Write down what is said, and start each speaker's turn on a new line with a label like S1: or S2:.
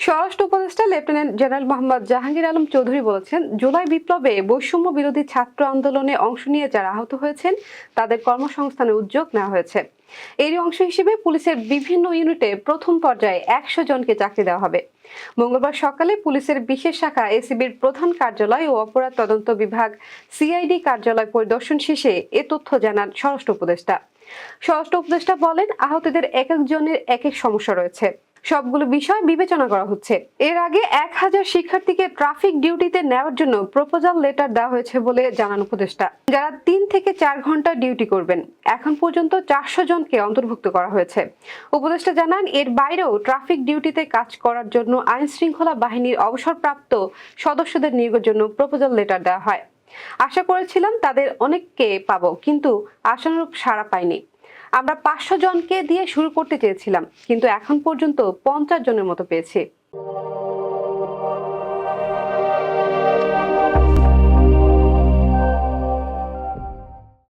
S1: স্বরাষ্ট্র উপদেষ্টা lieutenant general Mohammad Jahangir Alam Chowdhury বলেছেন, জুলাই বিপ্লবে বৈষম্য বিরোধী ছাত্র আন্দোলনে অংশ নিয়ে যারা আহত হয়েছেন তাদের কর্মসংস্থানের উদ্যোগ নেওয়া হয়েছে। এরই অংশ হিসেবে পুলিশের বিভিন্ন ইউনিটে প্রথম পর্যায়ে 100 জনকে চাকরি দেওয়া হবে। মঙ্গলবার সকালে পুলিশের বিশেষ শাখা এসিবির প্রধান কার্যালয় ও অপরাধ তদন্ত বিভাগ সিআইডি কার্যালয় পরিদর্শন শেষে এ তথ্য জানান স্বরাষ্ট্র উপদেষ্টা। স্বরাষ্ট্র উপদেষ্টা বলেন, আহতদের এক একজনের এক এক সমস্যা রয়েছে, সবগুলো বিষয় বিবেচনা করা হচ্ছে। এর আগে 1000 শিক্ষার্থীকে ট্রাফিক ডিউটিতে নেওয়ার জন্য প্রপোজাল লেটার দেওয়া হয়েছে বলে জানান উপদেষ্টা, যারা 3 থেকে 4 ঘন্টা ডিউটি করবেন। এখন পর্যন্ত 400 জনকে অন্তর্ভুক্ত করা হয়েছে। উপদেষ্টা জানান, এর বাইরেও ট্রাফিক ডিউটিতে কাজ করার জন্য আইন শৃঙ্খলা বাহিনীর অবসরপ্রাপ্ত সদস্যদের নিয়োগের জন্য প্রপোজাল লেটার দেওয়া হয়। আশা করেছিলাম তাদের অনেককে পাবো, কিন্তু আশানুরূপ সাড়া পাইনি। আমরা 500 জনকে দিয়ে শুরু করতে চেয়েছিলাম, কিন্তু এখন পর্যন্ত 50 জনের মতো পেয়েছি।